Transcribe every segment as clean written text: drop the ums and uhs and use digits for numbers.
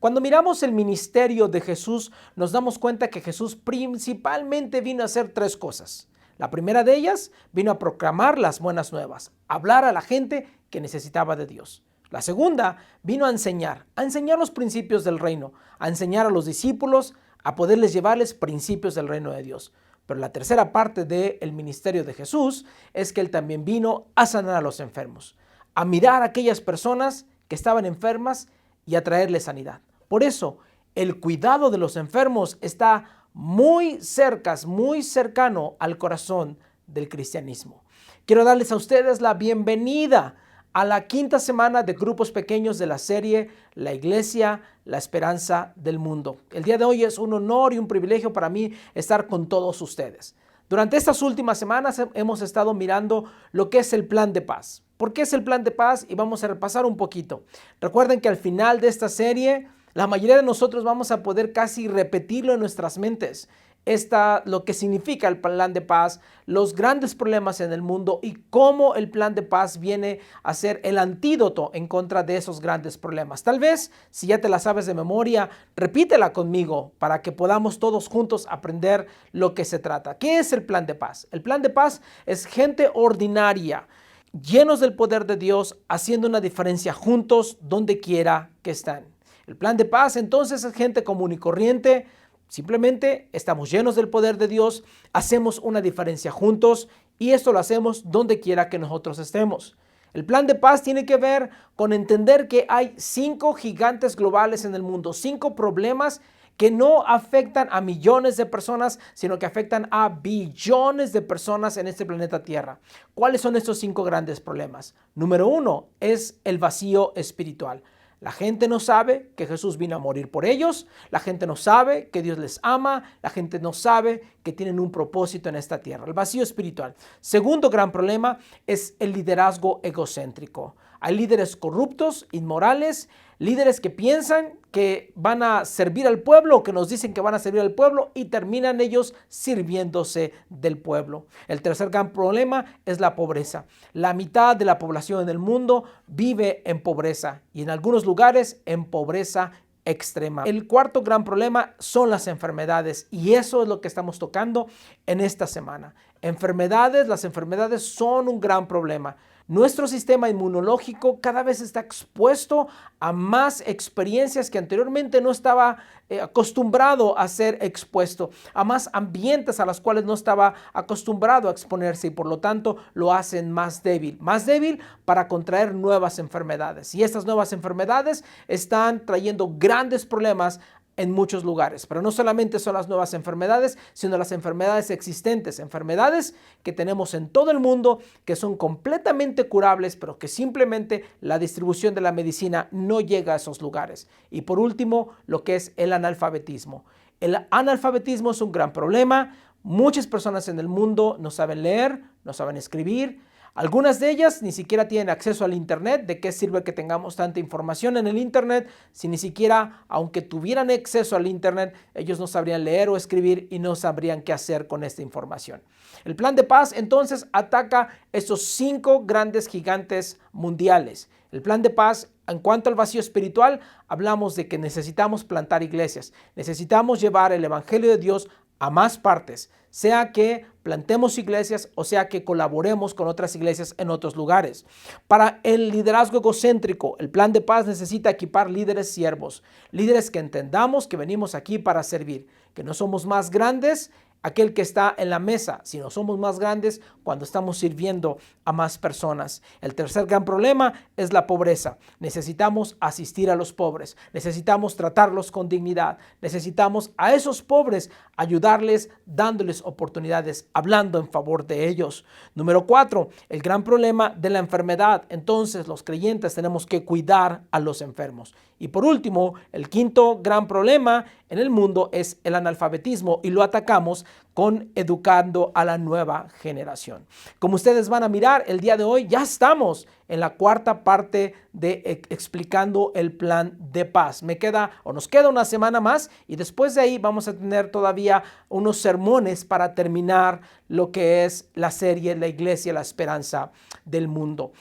Cuando miramos el ministerio de Jesús, nos damos cuenta que Jesús principalmente vino a hacer tres cosas. La primera de ellas vino a proclamar las buenas nuevas, hablar a la gente que necesitaba de Dios. La segunda vino a enseñar los principios del reino, a enseñar a los discípulos, a poderles llevarles principios del reino de Dios. Pero la tercera parte del ministerio de Jesús es que Él también vino a sanar a los enfermos, a mirar a aquellas personas que estaban enfermas y a traerles sanidad. Por eso, el cuidado de los enfermos está muy cercano al corazón del cristianismo. Quiero darles a ustedes la bienvenida a la quinta semana de grupos pequeños de la serie La Iglesia, la Esperanza del Mundo. El día de hoy es un honor y un privilegio para mí estar con todos ustedes. Durante estas últimas semanas hemos estado mirando lo que es el plan de paz. ¿Por qué es el plan de paz? Y vamos a repasar un poquito. Recuerden que al final de esta serie, la mayoría de nosotros vamos a poder casi repetirlo en nuestras mentes. Lo que significa el plan de paz, los grandes problemas en el mundo y cómo el plan de paz viene a ser el antídoto en contra de esos grandes problemas. Tal vez, si ya te la sabes de memoria, repítela conmigo para que podamos todos juntos aprender lo que se trata. ¿Qué es el plan de paz? El plan de paz es gente ordinaria, llenos del poder de Dios, haciendo una diferencia juntos donde quiera que están. El plan de paz entonces es gente común y corriente. Simplemente estamos llenos del poder de Dios, hacemos una diferencia juntos y esto lo hacemos donde quiera que nosotros estemos. El plan de paz tiene que ver con entender que hay 5 gigantes globales en el mundo, 5 problemas que no afectan a millones de personas, sino que afectan a billones de personas en este planeta Tierra. ¿Cuáles son estos 5 grandes problemas? Número 1 es el vacío espiritual. La gente no sabe que Jesús vino a morir por ellos, la gente no sabe que Dios les ama, la gente no sabe que tienen un propósito en esta tierra, el vacío espiritual. Segundo gran problema es el liderazgo egocéntrico. Hay líderes corruptos, inmorales, líderes que piensan que van a servir al pueblo o que nos dicen que van a servir al pueblo y terminan ellos sirviéndose del pueblo. El tercer gran problema es la pobreza. La mitad de la población en el mundo vive en pobreza y en algunos lugares en pobreza extrema. El cuarto gran problema son las enfermedades y eso es lo que estamos tocando en esta semana. Las enfermedades son un gran problema. Nuestro sistema inmunológico cada vez está expuesto a más experiencias que anteriormente no estaba acostumbrado a ser expuesto, a más ambientes a los cuales no estaba acostumbrado a exponerse y por lo tanto lo hacen más débil para contraer nuevas enfermedades. Y estas nuevas enfermedades están trayendo grandes problemas en muchos lugares, pero no solamente son las nuevas enfermedades, sino las enfermedades existentes, enfermedades que tenemos en todo el mundo, que son completamente curables, pero que simplemente la distribución de la medicina no llega a esos lugares. Y por último, lo que es el analfabetismo. El analfabetismo es un gran problema. Muchas personas en el mundo no saben leer, no saben escribir. Algunas de ellas ni siquiera tienen acceso al internet. ¿De qué sirve que tengamos tanta información en el internet si ni siquiera, aunque tuvieran acceso al internet, ellos no sabrían leer o escribir y no sabrían qué hacer con esta información? El plan de paz entonces ataca estos 5 grandes gigantes mundiales. El plan de paz, en cuanto al vacío espiritual, hablamos de que necesitamos plantar iglesias, necesitamos llevar el evangelio de Dios a más partes, sea que plantemos iglesias o sea que colaboremos con otras iglesias en otros lugares. Para el liderazgo egocéntrico, el plan de paz necesita equipar líderes siervos, líderes que entendamos que venimos aquí para servir, que no somos más grandes aquel que está en la mesa, sino somos más grandes cuando estamos sirviendo a más personas. El tercer gran problema es la pobreza. Necesitamos asistir a los pobres, necesitamos tratarlos con dignidad, necesitamos a esos pobres ayudarles dándoles oportunidades, hablando en favor de ellos. Número 4, el gran problema de la enfermedad. Entonces los creyentes tenemos que cuidar a los enfermos. Y por último, el quinto gran problema en el mundo es el analfabetismo y lo atacamos con educando a la nueva generación. Como ustedes van a mirar, el día de hoy ya estamos en la cuarta parte de explicando el plan de paz. Nos queda una semana más y después de ahí vamos a tener todavía unos sermones para terminar lo que es la serie La Iglesia, la Esperanza del Mundo.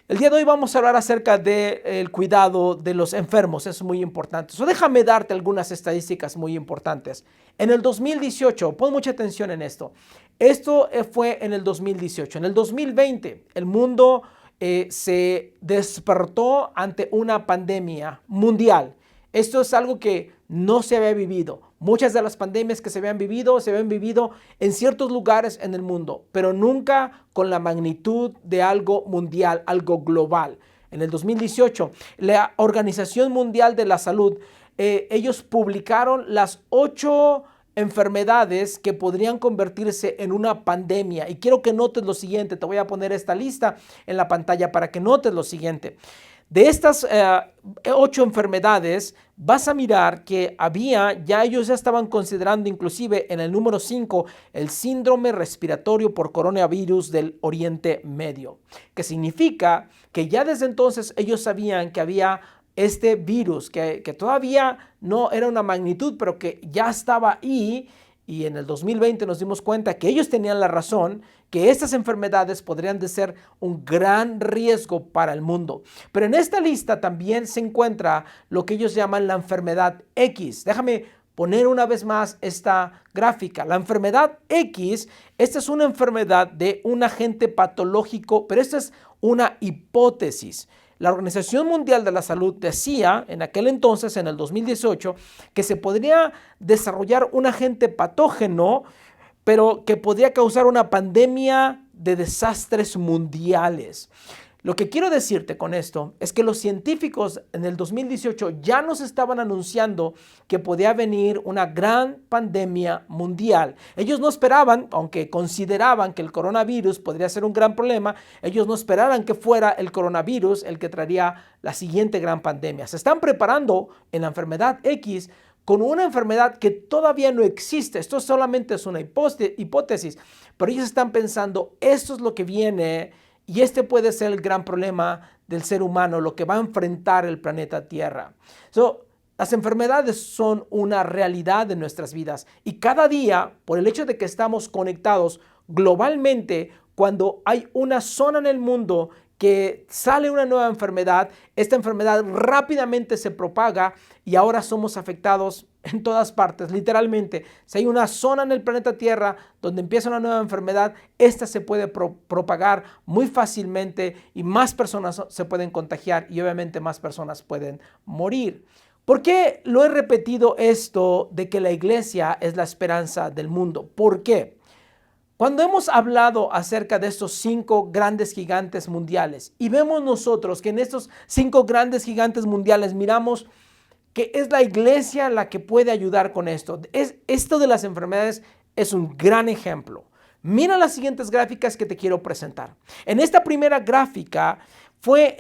El día de hoy vamos a hablar acerca del cuidado de los enfermos, es muy importante. Déjame darte algunas estadísticas muy importantes. En el 2018, pon mucha atención en esto. Esto fue en el 2018. En el 2020, el mundo se despertó ante una pandemia mundial. Esto es algo que no se había vivido. Muchas de las pandemias que se habían vivido en ciertos lugares en el mundo, pero nunca con la magnitud de algo mundial, algo global. En el 2018, la Organización Mundial de la Salud, ellos publicaron las 8 enfermedades que podrían convertirse en una pandemia. Y quiero que notes lo siguiente, te voy a poner esta lista en la pantalla para que notes lo siguiente. De estas 8 enfermedades, vas a mirar que ellos ya estaban considerando inclusive en el número 5 el síndrome respiratorio por coronavirus del Oriente Medio, que significa que ya desde entonces ellos sabían que había este virus, que todavía no era una magnitud, pero que ya estaba ahí. Y en el 2020 nos dimos cuenta que ellos tenían la razón, que estas enfermedades podrían de ser un gran riesgo para el mundo. Pero en esta lista también se encuentra lo que ellos llaman la enfermedad X. Déjame poner una vez más esta gráfica. La enfermedad X, esta es una enfermedad de un agente patológico, pero esta es una hipótesis. La Organización Mundial de la Salud decía en aquel entonces, en el 2018, que se podría desarrollar un agente patógeno, pero que podría causar una pandemia de desastres mundiales. Lo que quiero decirte con esto es que los científicos en el 2018 ya nos estaban anunciando que podía venir una gran pandemia mundial. Ellos no esperaban, aunque consideraban que el coronavirus podría ser un gran problema, ellos no esperaban que fuera el coronavirus el que traería la siguiente gran pandemia. Se están preparando en la enfermedad X con una enfermedad que todavía no existe. Esto solamente es una hipótesis, pero ellos están pensando, esto es lo que viene. Y este puede ser el gran problema del ser humano, lo que va a enfrentar el planeta Tierra. Las enfermedades son una realidad de nuestras vidas y cada día, por el hecho de que estamos conectados globalmente, cuando hay una zona en el mundo que sale una nueva enfermedad, esta enfermedad rápidamente se propaga y ahora somos afectados en todas partes, literalmente. Si hay una zona en el planeta Tierra donde empieza una nueva enfermedad, esta se puede propagar muy fácilmente y más personas se pueden contagiar y obviamente más personas pueden morir. ¿Por qué lo he repetido esto de que la iglesia es la esperanza del mundo? ¿Por qué? Cuando hemos hablado acerca de estos 5 grandes gigantes mundiales y vemos nosotros que en estos 5 grandes gigantes mundiales miramos que es la iglesia la que puede ayudar con esto. Esto de las enfermedades es un gran ejemplo. Mira las siguientes gráficas que te quiero presentar. En esta primera gráfica fue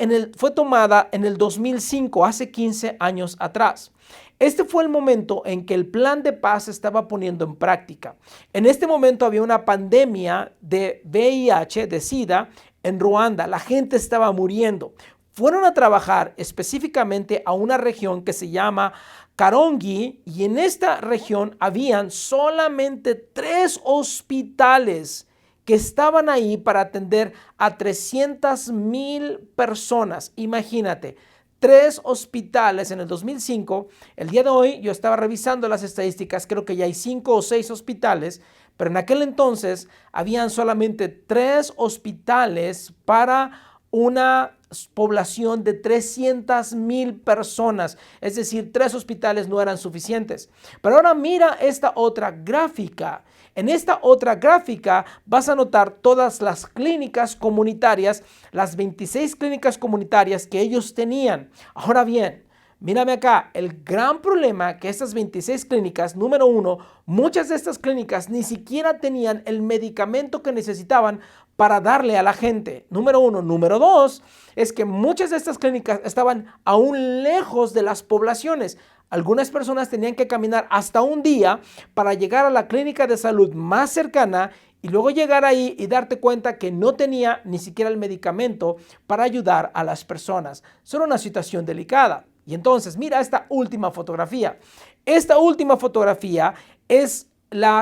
tomada en el 2005, hace 15 años atrás. Este fue el momento en que el plan de paz se estaba poniendo en práctica. En este momento había una pandemia de VIH, de SIDA, en Ruanda. La gente estaba muriendo. Fueron a trabajar específicamente a una región que se llama Karongi y en esta región habían solamente 3 hospitales que estaban ahí para atender a 300,000 personas. Imagínate. 3 hospitales en el 2005. El día de hoy yo estaba revisando las estadísticas, creo que ya hay 5 o 6 hospitales, pero en aquel entonces habían solamente 3 hospitales para una población de 300,000 personas, es decir, 3 hospitales no eran suficientes. Pero ahora mira esta otra gráfica. En esta otra gráfica vas a notar todas las clínicas comunitarias, las 26 clínicas comunitarias que ellos tenían. Ahora bien, mírame acá, el gran problema que estas 26 clínicas, número 1, muchas de estas clínicas ni siquiera tenían el medicamento que necesitaban para darle a la gente. Número 1. Número 2, es que muchas de estas clínicas estaban aún lejos de las poblaciones. Algunas personas tenían que caminar hasta un día para llegar a la clínica de salud más cercana y luego llegar ahí y darte cuenta que no tenía ni siquiera el medicamento para ayudar a las personas. Son una situación delicada. Y entonces, mira esta última fotografía. Esta última fotografía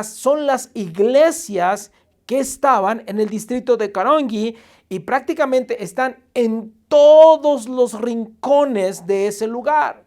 son las iglesias que estaban en el distrito de Karongi y prácticamente están en todos los rincones de ese lugar.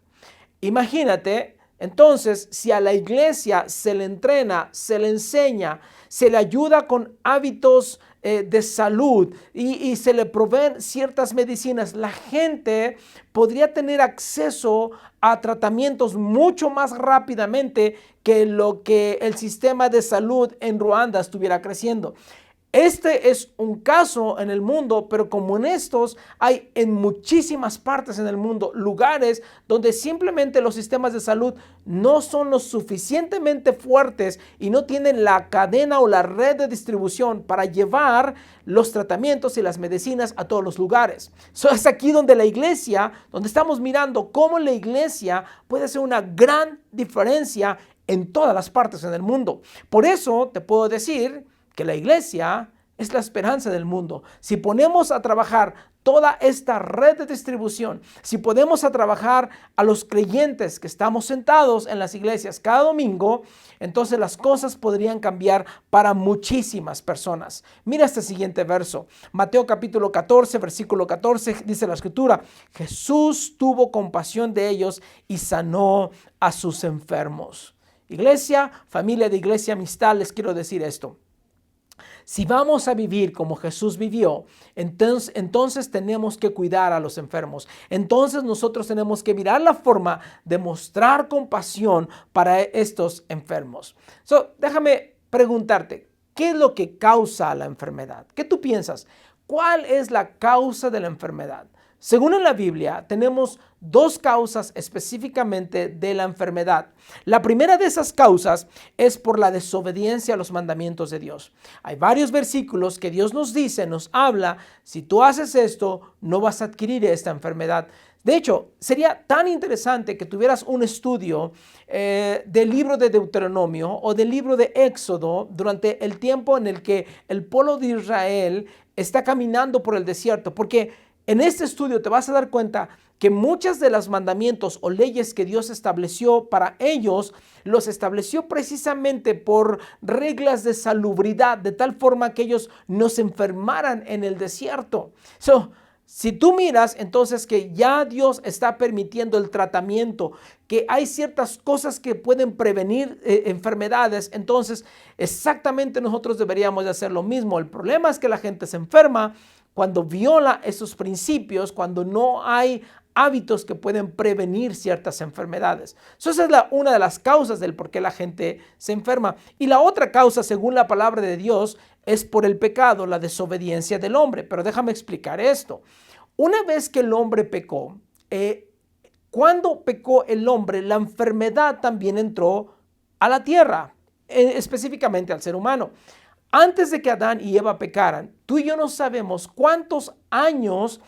Imagínate, entonces, si a la iglesia se le entrena, se le enseña, se le ayuda con hábitos de salud y se le proveen ciertas medicinas, la gente podría tener acceso a tratamientos mucho más rápidamente que lo que el sistema de salud en Ruanda estuviera creciendo. Este es un caso en el mundo, pero como en estos hay en muchísimas partes en el mundo lugares donde simplemente los sistemas de salud no son lo suficientemente fuertes y no tienen la cadena o la red de distribución para llevar los tratamientos y las medicinas a todos los lugares. Es aquí donde la iglesia, donde estamos mirando cómo la iglesia puede hacer una gran diferencia en todas las partes en el mundo. Por eso te puedo decir que la iglesia es la esperanza del mundo. Si ponemos a trabajar toda esta red de distribución, si ponemos a trabajar a los creyentes que estamos sentados en las iglesias cada domingo, entonces las cosas podrían cambiar para muchísimas personas. Mira este siguiente verso. Mateo capítulo 14, versículo 14, dice la escritura: Jesús tuvo compasión de ellos y sanó a sus enfermos. Iglesia, familia de Iglesia Amistad, les quiero decir esto. Si vamos a vivir como Jesús vivió, entonces tenemos que cuidar a los enfermos. Entonces nosotros tenemos que mirar la forma de mostrar compasión para estos enfermos. Déjame preguntarte, ¿qué es lo que causa la enfermedad? ¿Qué tú piensas? ¿Cuál es la causa de la enfermedad? Según en la Biblia, tenemos dos causas específicamente de la enfermedad. La primera de esas causas es por la desobediencia a los mandamientos de Dios. Hay varios versículos que Dios nos dice, nos habla: si tú haces esto, no vas a adquirir esta enfermedad. De hecho, sería tan interesante que tuvieras un estudio del libro de Deuteronomio o del libro de Éxodo durante el tiempo en el que el pueblo de Israel está caminando por el desierto, porque en este estudio te vas a dar cuenta que muchas de los mandamientos o leyes que Dios estableció para ellos, los estableció precisamente por reglas de salubridad, de tal forma que ellos no se enfermaran en el desierto. Si tú miras entonces que ya Dios está permitiendo el tratamiento, que hay ciertas cosas que pueden prevenir enfermedades, entonces exactamente nosotros deberíamos de hacer lo mismo. El problema es que la gente se enferma cuando viola esos principios, cuando no hay hábitos que pueden prevenir ciertas enfermedades. Esa es una de las causas del por qué la gente se enferma. Y la otra causa, según la palabra de Dios, es por el pecado, la desobediencia del hombre. Pero déjame explicar esto. Una vez que el hombre pecó, cuando pecó el hombre, la enfermedad también entró a la tierra, específicamente al ser humano. Antes de que Adán y Eva pecaran, tú y yo no sabemos cuántos años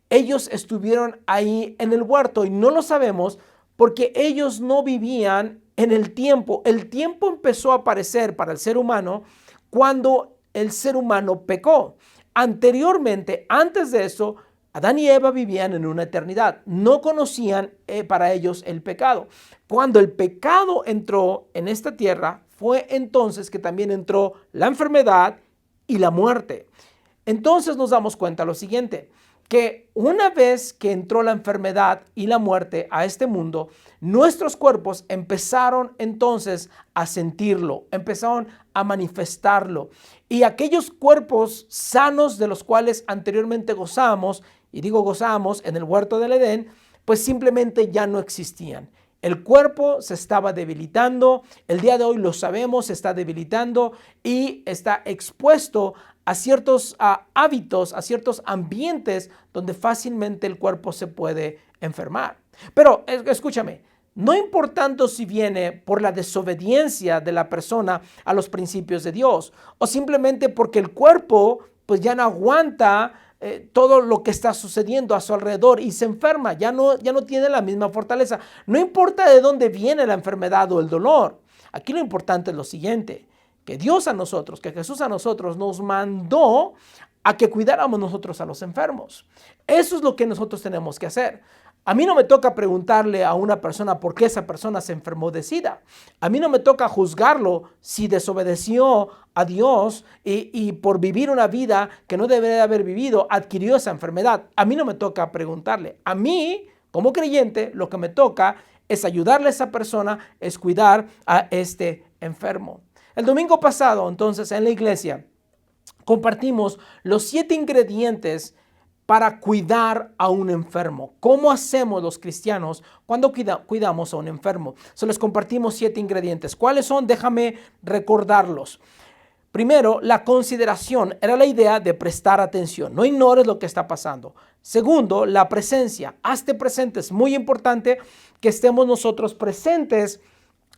ellos estuvieron ahí en el huerto, y no lo sabemos porque ellos no vivían en el tiempo. El tiempo empezó a aparecer para el ser humano cuando el ser humano pecó. Anteriormente, antes de eso, Adán y Eva vivían en una eternidad. No conocían para ellos el pecado. Cuando el pecado entró en esta tierra, fue entonces que también entró la enfermedad y la muerte. Entonces nos damos cuenta lo siguiente, que una vez que entró la enfermedad y la muerte a este mundo, nuestros cuerpos empezaron entonces a sentirlo, empezaron a manifestarlo. Y aquellos cuerpos sanos de los cuales anteriormente gozábamos, y digo gozábamos en el huerto del Edén, pues simplemente ya no existían. El cuerpo se estaba debilitando, el día de hoy lo sabemos, se está debilitando y está expuesto a ciertos hábitos, a ciertos ambientes donde fácilmente el cuerpo se puede enfermar. Pero escúchame, no importando si viene por la desobediencia de la persona a los principios de Dios o simplemente porque el cuerpo pues ya no aguanta todo lo que está sucediendo a su alrededor y se enferma, ya no tiene la misma fortaleza. No importa de dónde viene la enfermedad o el dolor. Aquí lo importante es lo siguiente, que Dios a nosotros, que Jesús a nosotros nos mandó a que cuidáramos nosotros a los enfermos. Eso es lo que nosotros tenemos que hacer. A mí no me toca preguntarle a una persona por qué esa persona se enfermó de SIDA. A mí no me toca juzgarlo si desobedeció a Dios y por vivir una vida que no debería haber vivido, adquirió esa enfermedad. A mí no me toca preguntarle. A mí, como creyente, lo que me toca es ayudarle a esa persona, es cuidar a este enfermo. El domingo pasado, entonces, en la iglesia, compartimos los 7 ingredientes para cuidar a un enfermo. ¿Cómo hacemos los cristianos cuando cuidamos a un enfermo? Les compartimos 7 ingredientes. ¿Cuáles son? Déjame recordarlos. Primero, la consideración. Era la idea de prestar atención. No ignores lo que está pasando. Segundo, la presencia. Hazte presente. Es muy importante que estemos nosotros presentes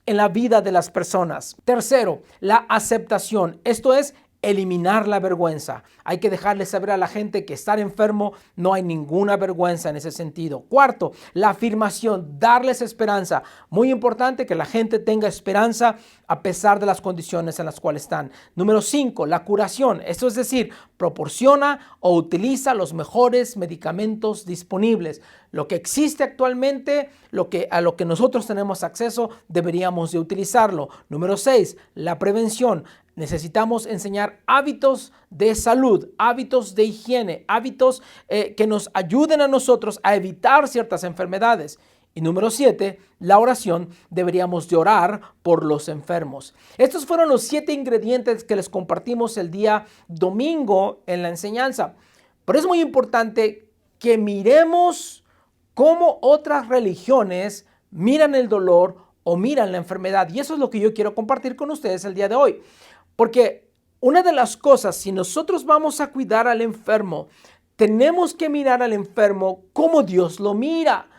en la vida de las personas. Tercero, la aceptación. Esto es eliminar la vergüenza. Hay que dejarle saber a la gente que estar enfermo no hay ninguna vergüenza en ese sentido. Cuarto, la afirmación, darles esperanza. Muy importante que la gente tenga esperanza a pesar de las condiciones en las cuales están. Número 5, la curación. Esto es decir, proporciona o utiliza los mejores medicamentos disponibles. Lo que existe actualmente, a lo que nosotros tenemos acceso, deberíamos de utilizarlo. Número 6, la prevención. Necesitamos enseñar hábitos de salud, hábitos de higiene, hábitos que nos ayuden a nosotros a evitar ciertas enfermedades. Y número 7, la oración. Deberíamos de orar por los enfermos. Estos fueron los 7 ingredientes que les compartimos el día domingo en la enseñanza. Pero es muy importante que miremos cómo otras religiones miran el dolor o miran la enfermedad. Y eso es lo que yo quiero compartir con ustedes el día de hoy. Porque una de las cosas, si nosotros vamos a cuidar al enfermo, tenemos que mirar al enfermo como Dios lo mira.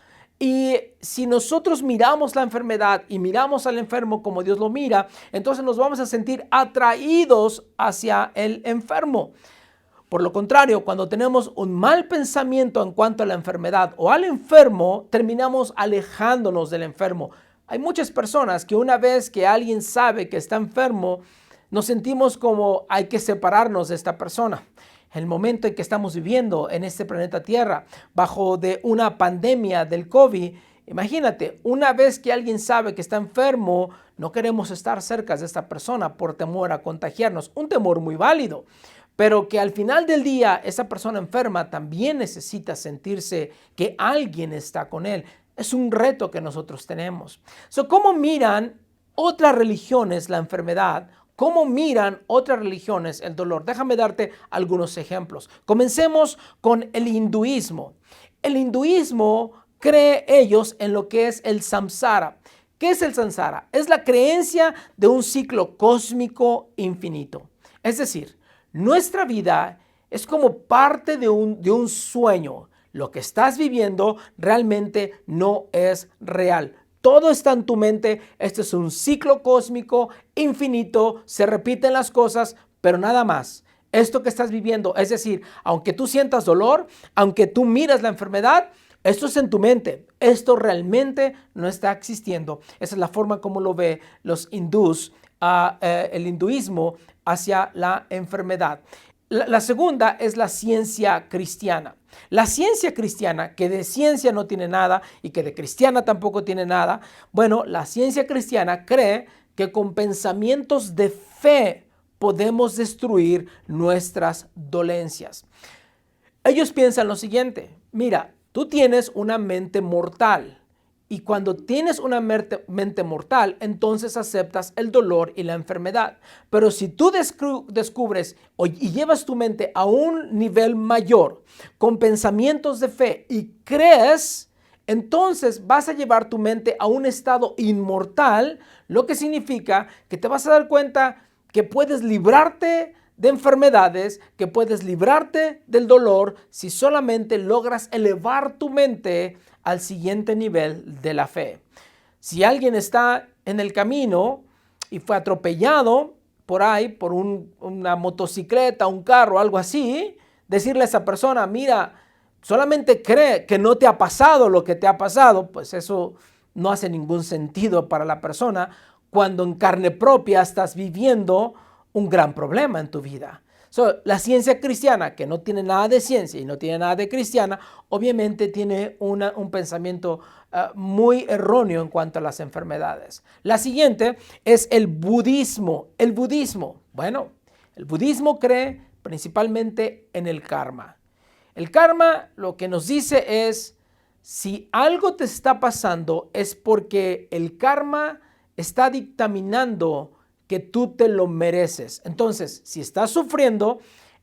Y si nosotros miramos la enfermedad y miramos al enfermo como Dios lo mira, entonces nos vamos a sentir atraídos hacia el enfermo. Por lo contrario, cuando tenemos un mal pensamiento en cuanto a la enfermedad o al enfermo, terminamos alejándonos del enfermo. Hay muchas personas que una vez que alguien sabe que está enfermo, nos sentimos como hay que separarnos de esta persona. El momento en que estamos viviendo en este planeta Tierra, bajo de una pandemia del COVID, imagínate, una vez que alguien sabe que está enfermo, no queremos estar cerca de esta persona por temor a contagiarnos. Un temor muy válido, pero que al final del día esa persona enferma también necesita sentirse que alguien está con él. Es un reto que nosotros tenemos. ¿Cómo miran otras religiones la enfermedad? ¿Cómo miran otras religiones el dolor? Déjame darte algunos ejemplos. Comencemos con el hinduismo. El hinduismo cree ellos en lo que es el samsara. ¿Qué es el samsara? Es la creencia de un ciclo cósmico infinito. Es decir, nuestra vida es como parte de un sueño. Lo que estás viviendo realmente no es real. Todo está en tu mente. Este es un ciclo cósmico infinito. Se repiten las cosas, pero nada más. Esto que estás viviendo, es decir, aunque tú sientas dolor, aunque tú miras la enfermedad, esto es en tu mente. Esto realmente no está existiendo. Esa es la forma como lo ve los hindús, el hinduismo hacia la enfermedad. La segunda es la ciencia cristiana. La ciencia cristiana, que de ciencia no tiene nada y que de cristiana tampoco tiene nada, bueno, la ciencia cristiana cree que con pensamientos de fe podemos destruir nuestras dolencias. Ellos piensan lo siguiente: mira, tú tienes una mente mortal. Y cuando tienes una mente mortal, entonces aceptas el dolor y la enfermedad. Pero si tú descubres y llevas tu mente a un nivel mayor, con pensamientos de fe y crees, entonces vas a llevar tu mente a un estado inmortal, lo que significa que te vas a dar cuenta que puedes librarte de enfermedades, que puedes librarte del dolor si solamente logras elevar tu mente al siguiente nivel de la fe. Si alguien está en el camino y fue atropellado por ahí por una motocicleta, un carro, algo así, decirle a esa persona: mira, solamente cree que no te ha pasado lo que te ha pasado, pues eso no hace ningún sentido para la persona cuando en carne propia estás viviendo un gran problema en tu vida. La ciencia cristiana, que no tiene nada de ciencia y no tiene nada de cristiana, obviamente tiene un pensamiento muy erróneo en cuanto a las enfermedades. La siguiente es el budismo. El budismo, bueno, el budismo cree principalmente en el karma. El karma lo que nos dice es, si algo te está pasando es porque el karma está dictaminando que tú te lo mereces. Entonces, si estás sufriendo,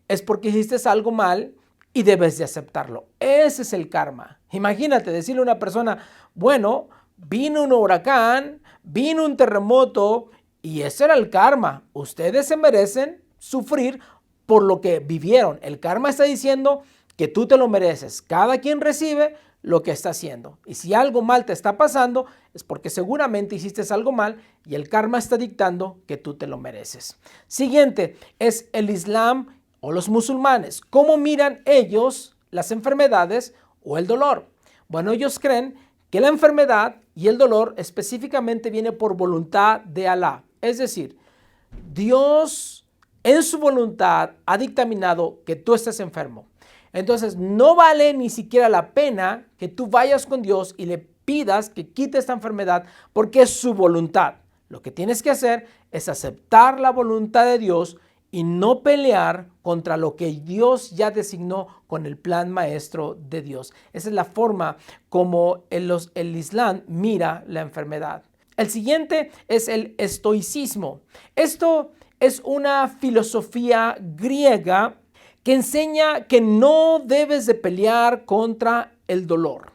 es porque hiciste algo mal y debes de aceptarlo. Ese es el karma. Imagínate decirle a una persona, bueno, vino un huracán, vino un terremoto y ese era el karma. Ustedes se merecen sufrir por lo que vivieron. El karma está diciendo que tú te lo mereces. Cada quien recibe lo que está haciendo. Y si algo mal te está pasando, es porque seguramente hiciste algo mal y el karma está dictando que tú te lo mereces. Siguiente es el Islam o los musulmanes. ¿Cómo miran ellos las enfermedades o el dolor? Bueno, ellos creen que la enfermedad y el dolor específicamente viene por voluntad de Alá. Es decir, Dios en su voluntad ha dictaminado que tú estés enfermo. Entonces no vale ni siquiera la pena que tú vayas con Dios y le pidas que quite esta enfermedad porque es su voluntad. Lo que tienes que hacer es aceptar la voluntad de Dios y no pelear contra lo que Dios ya designó con el plan maestro de Dios. Esa es la forma como el Islam mira la enfermedad. El siguiente es el estoicismo. Esto es una filosofía griega que enseña que no debes de pelear contra el dolor.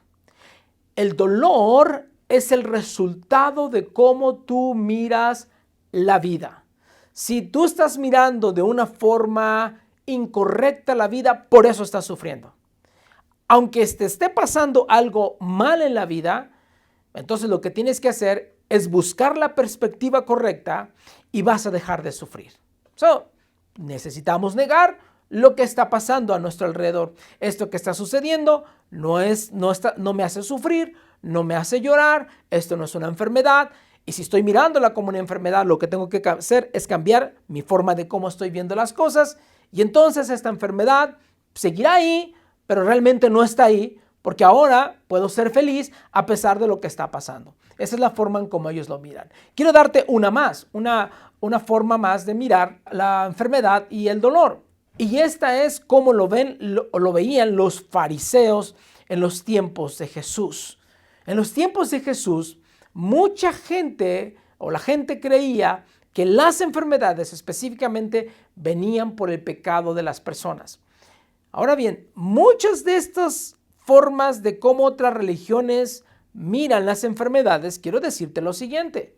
El dolor es el resultado de cómo tú miras la vida. Si tú estás mirando de una forma incorrecta la vida, por eso estás sufriendo. Aunque te esté pasando algo mal en la vida, entonces lo que tienes que hacer es buscar la perspectiva correcta y vas a dejar de sufrir. Necesitamos negar lo que está pasando a nuestro alrededor. Esto que está sucediendo no me hace sufrir, no me hace llorar, esto no es una enfermedad. Y si estoy mirándola como una enfermedad, lo que tengo que hacer es cambiar mi forma de cómo estoy viendo las cosas. Y entonces esta enfermedad seguirá ahí, pero realmente no está ahí, porque ahora puedo ser feliz a pesar de lo que está pasando. Esa es la forma en cómo ellos lo miran. Quiero darte una forma más de mirar la enfermedad y el dolor. Y esta es como lo veían los fariseos en los tiempos de Jesús. En los tiempos de Jesús, mucha gente o la gente creía que las enfermedades específicamente venían por el pecado de las personas. Ahora bien, muchas de estas formas de cómo otras religiones miran las enfermedades, quiero decirte lo siguiente.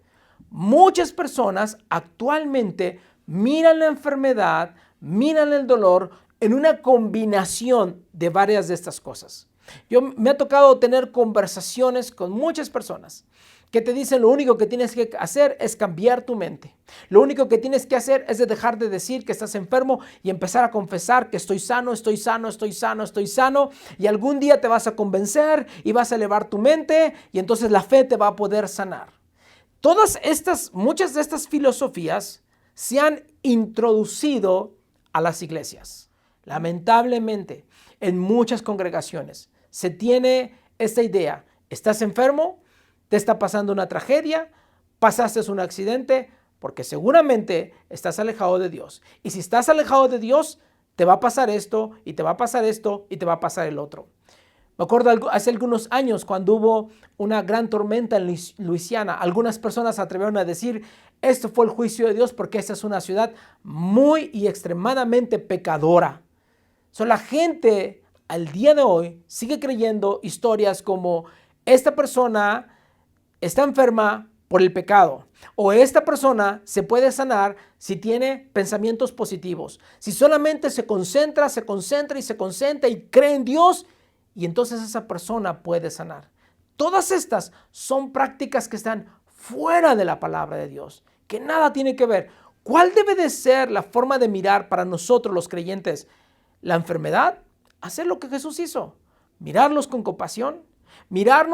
Muchas personas actualmente miran la enfermedad, miran el dolor en una combinación de varias de estas cosas. Me ha tocado tener conversaciones con muchas personas que te dicen lo único que tienes que hacer es cambiar tu mente. Lo único que tienes que hacer es dejar de decir que estás enfermo y empezar a confesar que estoy sano, estoy sano, estoy sano, estoy sano. Y algún día te vas a convencer y vas a elevar tu mente y entonces la fe te va a poder sanar. Muchas de estas filosofías se han introducido a las iglesias. Lamentablemente, en muchas congregaciones se tiene esta idea. ¿Estás enfermo? ¿Te está pasando una tragedia? ¿Pasaste un accidente? Porque seguramente estás alejado de Dios. Y si estás alejado de Dios, te va a pasar esto, y te va a pasar esto, y te va a pasar el otro. Me acuerdo hace algunos años cuando hubo una gran tormenta en Luisiana. Algunas personas se atrevieron a decir, esto fue el juicio de Dios porque esta es una ciudad muy y extremadamente pecadora. La gente al día de hoy sigue creyendo historias como esta persona está enferma por el pecado o esta persona se puede sanar si tiene pensamientos positivos. Si solamente se concentra y cree en Dios, y entonces esa persona puede sanar. Todas estas son prácticas que están fuera de la palabra de Dios, que nada tiene que ver. ¿Cuál debe de ser la forma de mirar para nosotros los creyentes la enfermedad? Hacer lo que Jesús hizo, mirarlos con compasión, mirar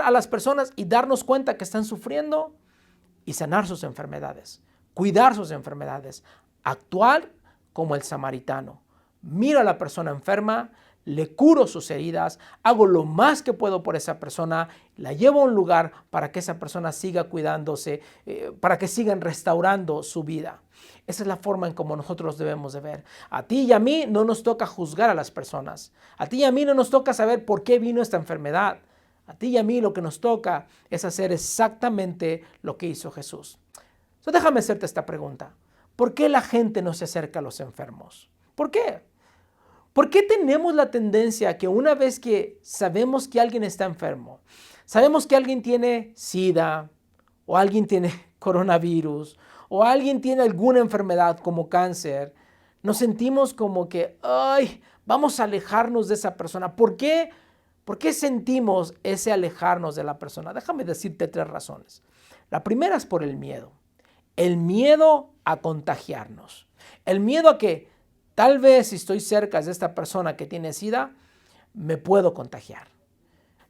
a las personas y darnos cuenta que están sufriendo y sanar sus enfermedades, cuidar sus enfermedades, actuar como el samaritano. Miro a la persona enferma, le curo sus heridas, hago lo más que puedo por esa persona, la llevo a un lugar para que esa persona siga cuidándose, para que sigan restaurando su vida. Esa es la forma en cómo nosotros debemos de ver. A ti y a mí no nos toca juzgar a las personas. A ti y a mí no nos toca saber por qué vino esta enfermedad. A ti y a mí lo que nos toca es hacer exactamente lo que hizo Jesús. Déjame hacerte esta pregunta. ¿Por qué la gente no se acerca a los enfermos? ¿Por qué? ¿Por qué tenemos la tendencia a que una vez que sabemos que alguien está enfermo, sabemos que alguien tiene SIDA, o alguien tiene coronavirus, o alguien tiene alguna enfermedad como cáncer, nos sentimos como que, ay, vamos a alejarnos de esa persona? ¿Por qué? ¿Por qué sentimos ese alejarnos de la persona? Déjame decirte 3 razones. La primera es por el miedo. El miedo a contagiarnos. El miedo a que tal vez si estoy cerca de esta persona que tiene SIDA, me puedo contagiar.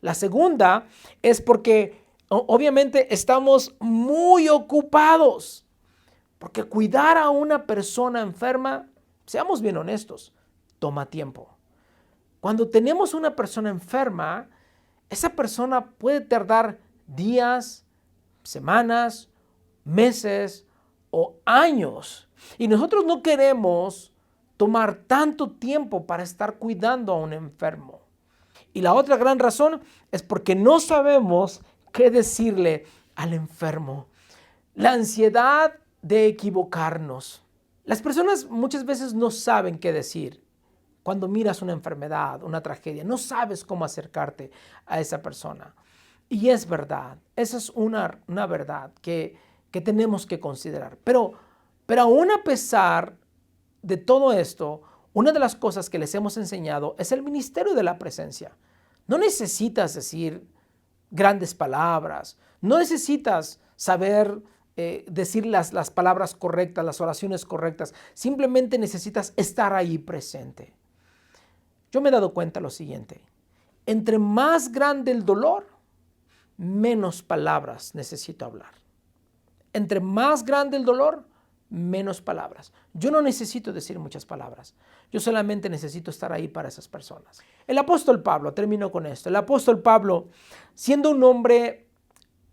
La segunda es porque obviamente estamos muy ocupados. Porque cuidar a una persona enferma, seamos bien honestos, toma tiempo. Cuando tenemos una persona enferma, esa persona puede tardar días, semanas, meses o años. Y nosotros no queremos tomar tanto tiempo para estar cuidando a un enfermo. Y la otra gran razón es porque no sabemos qué decirle al enfermo. La ansiedad de equivocarnos. Las personas muchas veces no saben qué decir. Cuando miras una enfermedad, una tragedia, no sabes cómo acercarte a esa persona. Y es verdad, esa es una verdad que tenemos que considerar. Pero aún a pesar de todo esto, una de las cosas que les hemos enseñado es el ministerio de la presencia. No necesitas decir grandes palabras, no necesitas saber decir las palabras correctas, las oraciones correctas, simplemente necesitas estar ahí presente. Yo me he dado cuenta de lo siguiente: entre más grande el dolor, menos palabras necesito hablar. Entre más grande el dolor, menos palabras. Yo no necesito decir muchas palabras. Yo solamente necesito estar ahí para esas personas. El apóstol Pablo, termino con esto. El apóstol Pablo, siendo un hombre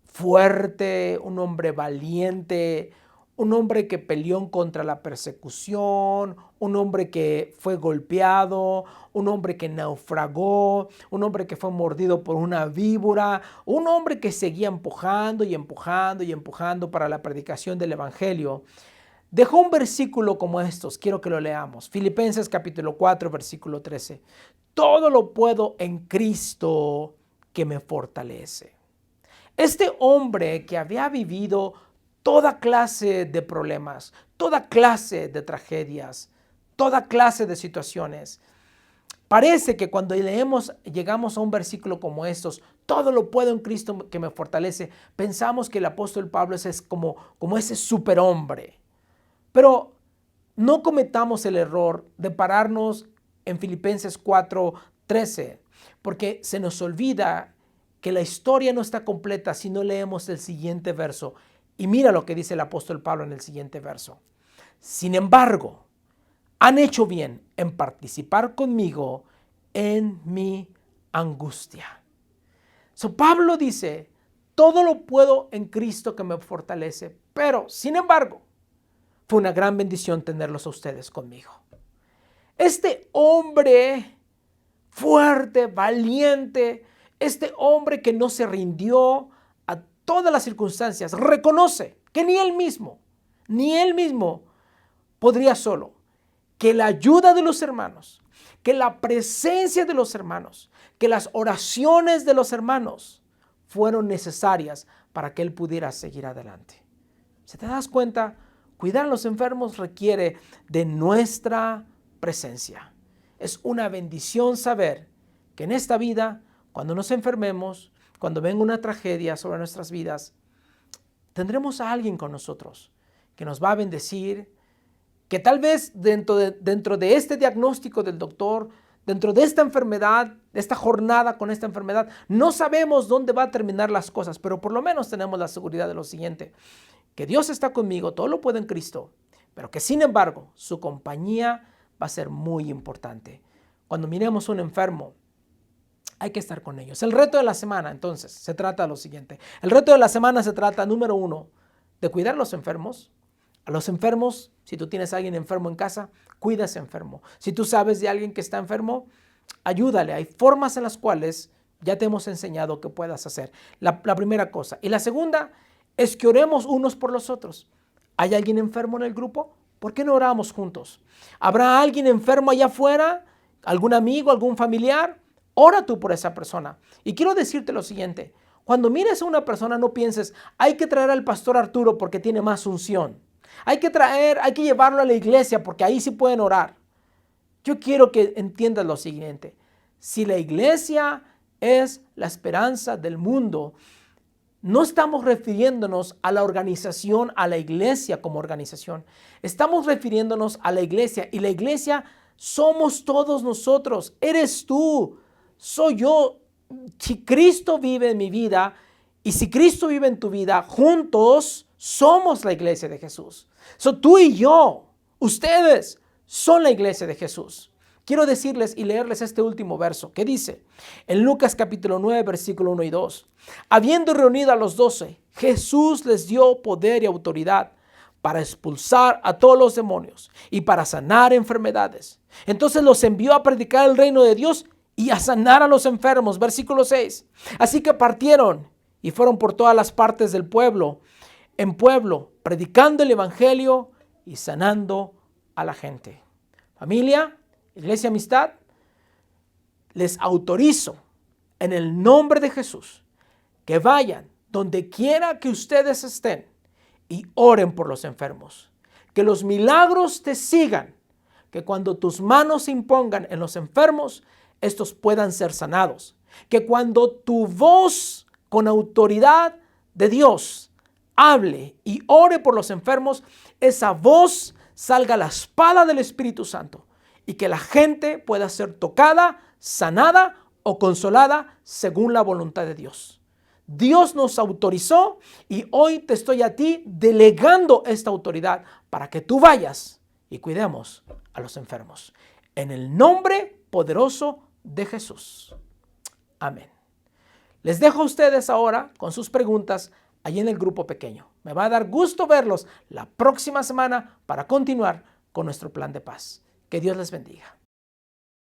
fuerte, un hombre valiente, un hombre que peleó contra la persecución, un hombre que fue golpeado, un hombre que naufragó, un hombre que fue mordido por una víbora, un hombre que seguía empujando y empujando y empujando para la predicación del evangelio. Dejó un versículo como estos, quiero que lo leamos. Filipenses capítulo 4, versículo 13. Todo lo puedo en Cristo que me fortalece. Este hombre que había vivido toda clase de problemas, toda clase de tragedias, toda clase de situaciones. Parece que cuando llegamos a un versículo como estos, todo lo puedo en Cristo que me fortalece, pensamos que el apóstol Pablo es como ese superhombre. Pero no cometamos el error de pararnos en Filipenses 4:13, porque se nos olvida que la historia no está completa si no leemos el siguiente verso. Y mira lo que dice el apóstol Pablo en el siguiente verso. Sin embargo, han hecho bien en participar conmigo en mi angustia. Pablo dice, todo lo puedo en Cristo que me fortalece, pero sin embargo, fue una gran bendición tenerlos a ustedes conmigo. Este hombre fuerte, valiente, este hombre que no se rindió a todas las circunstancias, reconoce que ni él mismo podría solo, que la ayuda de los hermanos, que la presencia de los hermanos, que las oraciones de los hermanos fueron necesarias para que él pudiera seguir adelante. ¿Se te das cuenta? Cuidar a los enfermos requiere de nuestra presencia. Es una bendición saber que en esta vida, cuando nos enfermemos, cuando venga una tragedia sobre nuestras vidas, tendremos a alguien con nosotros que nos va a bendecir, que tal vez dentro de este diagnóstico del doctor, dentro de esta enfermedad, de esta jornada con esta enfermedad, no sabemos dónde va a terminar las cosas, pero por lo menos tenemos la seguridad de lo siguiente: que Dios está conmigo, todo lo puedo en Cristo, pero que sin embargo su compañía va a ser muy importante. Cuando miremos a un enfermo, hay que estar con ellos. El reto de la semana, entonces, se trata de lo siguiente. El reto de la semana se trata, número 1, de cuidar a los enfermos. A los enfermos, si tú tienes a alguien enfermo en casa, cuida a ese enfermo. Si tú sabes de alguien que está enfermo, ayúdale. Hay formas en las cuales ya te hemos enseñado que puedas hacer. La primera cosa. Y la segunda es que oremos unos por los otros. ¿Hay alguien enfermo en el grupo? ¿Por qué no oramos juntos? ¿Habrá alguien enfermo allá afuera? ¿Algún amigo, algún familiar? Ora tú por esa persona. Y quiero decirte lo siguiente. Cuando mires a una persona, no pienses, hay que traer al pastor Arturo porque tiene más unción. Hay que llevarlo a la iglesia porque ahí sí pueden orar. Yo quiero que entiendas lo siguiente. Si la iglesia es la esperanza del mundo, no estamos refiriéndonos a la organización, a la iglesia como organización. Estamos refiriéndonos a la iglesia, y la iglesia somos todos nosotros. Eres tú, soy yo. Si Cristo vive en mi vida y si Cristo vive en tu vida, juntos somos la iglesia de Jesús. Tú y yo, ustedes son la iglesia de Jesús. Quiero decirles y leerles este último verso que dice en Lucas capítulo 9, versículo 1 y 2. Habiendo reunido a los 12, Jesús les dio poder y autoridad para expulsar a todos los demonios y para sanar enfermedades. Entonces los envió a predicar el reino de Dios y a sanar a los enfermos. Versículo 6. Así que partieron y fueron por todas las partes del pueblo, en pueblo, predicando el evangelio y sanando a la gente. Familia, Iglesia Amistad, les autorizo en el nombre de Jesús que vayan donde quiera que ustedes estén y oren por los enfermos. Que los milagros te sigan, que cuando tus manos se impongan en los enfermos, estos puedan ser sanados. Que cuando tu voz con autoridad de Dios hable y ore por los enfermos, esa voz salga la espada del Espíritu Santo y que la gente pueda ser tocada, sanada o consolada según la voluntad de Dios. Dios nos autorizó y hoy te estoy a ti delegando esta autoridad para que tú vayas y cuidemos a los enfermos. En el nombre poderoso de Jesús. Amén. Les dejo a ustedes ahora con sus preguntas allí en el grupo pequeño. Me va a dar gusto verlos la próxima semana para continuar con nuestro plan de paz. Que Dios les bendiga.